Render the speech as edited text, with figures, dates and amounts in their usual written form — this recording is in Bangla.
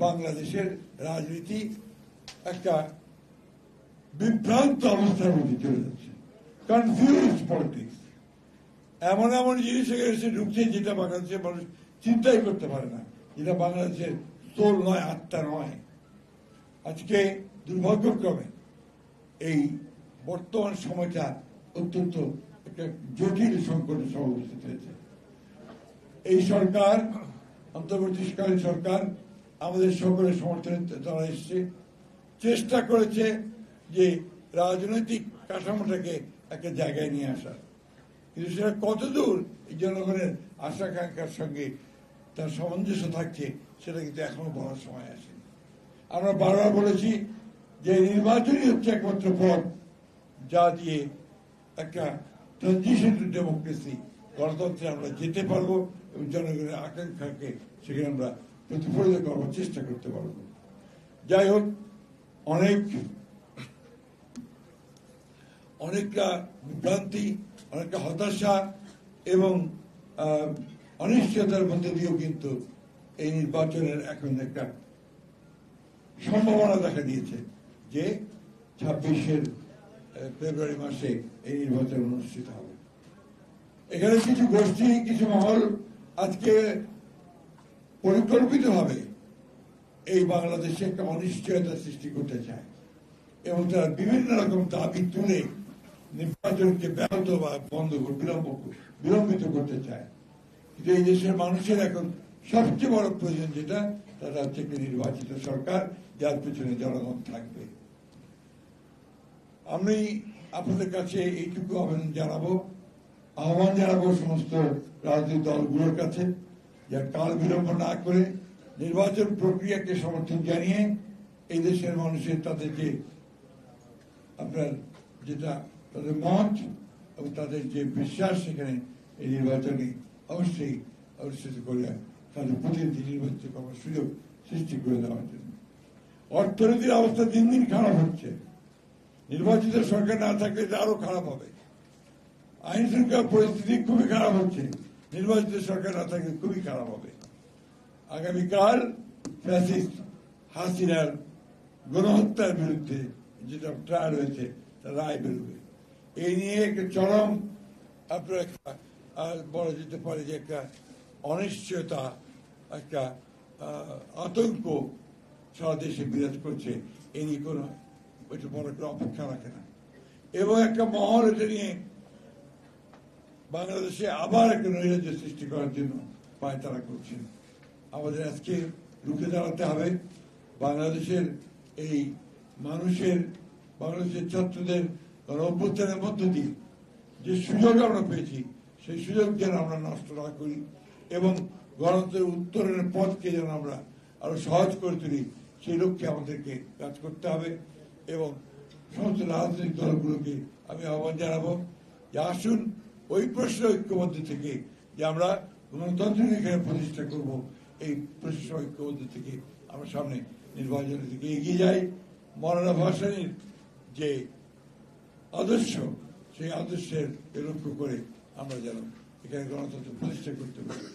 বাংলাদেশের রাজনীতি একটা বিভ্রান্ত অবস্থার মধ্যে চলে যাচ্ছে। কনফিউজ পলিটিক্স, এমন এমন জিনিস এসে ঢুকছে যেটা বাংলাদেশের মানুষ চিন্তাই করতে পারে না, যেটা বাংলাদেশের সোল নয়, আত্মা নয়। আজকে দুর্ভাগ্যক্রমে এই বর্তমান সময়টা অত্যন্ত একটা জটিল সংকটের সমাবেশিত হয়েছে। এই সরকার, অন্তর্বর্তীকালীন সরকার, আমাদের সকলের সমর্থনে তারা এসছে, চেষ্টা করেছে যে রাজনৈতিক কাঠামোটাকে একটা জায়গায় নিয়ে আসার, কিন্তু সেটা কতদূর এই জনগণের আশাকাঙ্ক্ষার সঙ্গে তার সামঞ্জস্য থাকছে সেটা কিন্তু এখনো বলার সময় আসেনি। আমরা বারবার বলেছি যে নির্বাচনই হচ্ছে একমাত্র পথ যা দিয়ে একটা ট্রানজিশন টু ডেমোক্রেসি, গণতন্ত্রে আমরা যেতে পারবো এবং জনগণের আকাঙ্ক্ষাকে সেখানে আমরা প্রতিফলিত করার চেষ্টা করতে পারবো। যাই হোক, অনেকটা বিভ্রান্তি, অনেকটা হতাশা এবং অনিশ্চয়তার মধ্যে দিয়েও কিন্তু এই নির্বাচনের এখন একটা সম্ভাবনা দেখা দিয়েছে যে 26 ফেব্রুয়ারি মাসে এই নির্বাচন অনুষ্ঠিত হবে। এখানে কিছু গোষ্ঠী, কিছু মহল আজকে পরিকল্পিতভাবে এই বাংলাদেশে একটা অনিশ্চয়তা সৃষ্টি করতে চায় এবং তারা বিভিন্ন রকম দাবি তুলে নির্বাচনকে ব্যাহত বা বন্ধ বিলম্বিত করতে চায়। কিন্তু এই দেশের মানুষের এখন সবচেয়ে বড় প্রয়োজন যেটা, তারা হচ্ছে একটি নির্বাচিত সরকার যার পেছনে জনগণ থাকবে। আমি আপনাদের কাছে এইটুকু আহ্বান জানাবো সমস্ত রাজনৈতিক দলগুলোর কাছে, যে কাল বিলম্ব না করে নির্বাচন প্রক্রিয়াকে সমর্থন জানিয়ে এই দেশের মানুষের তাদের যে আপনার যেটা তাদের মত এবং তাদের যে বিশ্বাস, সেখানে এই নির্বাচনে অবশ্যই অনুষ্ঠিত করে তাদের প্রতিনিধি নির্বাচিত করার সুযোগ সৃষ্টি করে দেওয়ার জন্য। অর্থনীতির অবস্থা দিন দিন খারাপ হচ্ছে, নির্বাচিত সরকার না থাকলে আরো খারাপ হবে। আইন শৃঙ্খলা পরিস্থিতি খুবই খারাপ হচ্ছে, নির্বাচিত সরকার না থাকলে খুবই খারাপ হবে। আগামীকাল ফ্যাসিস্ট হাসিনার গণহত্যার বিরুদ্ধে যেটা ট্রায়াল হয়েছে তার রায় বেরোবে। এই নিয়ে একটা চরম আপনার বলা যেতে পারে যে একটা অনিশ্চয়তা, একটা আতঙ্ক সারা দেশে বিরাজ করছে। এই নিয়ে কোনো ওইটা বড় একটা অপেক্ষা রাখে না এবং একটা মহল এটা নিয়ে বাংলাদেশে আবার একটা নৈরাজ্য সৃষ্টি করার জন্য পায়তারা করছেন। আমাদের আজকে রুখে দাঁড়াতে হবে। বাংলাদেশের এই বাংলাদেশের ছাত্রদের অভ্যুত্থানের মধ্য দিয়ে যে সুযোগ আমরা পেয়েছি, সেই সুযোগ যেন আমরা নষ্ট না করি এবং গণতন্ত্রের উত্তরণের পথকে যেন আমরা আরো সহজ করে তুলি, সেই লক্ষ্যে আমাদেরকে কাজ করতে হবে। এবং সমস্ত রাজনৈতিক দলগুলোকে আমি আহ্বান জানাবো যে আসুন ওই প্রশ্নে ঐক্যবদ্ধ থেকে যে আমরা গণতন্ত্রের এখানে প্রতিষ্ঠা করব, এই প্রশ্ন ঐক্যবদ্ধ থেকে আমরা সামনে নির্বাচনের দিকে এগিয়ে যাই। মৌলানা ভাসানীর যে আদর্শ, সেই আদর্শের লক্ষ্য করে আমরা যেন এখানে গণতন্ত্র প্রতিষ্ঠা করতে পারি।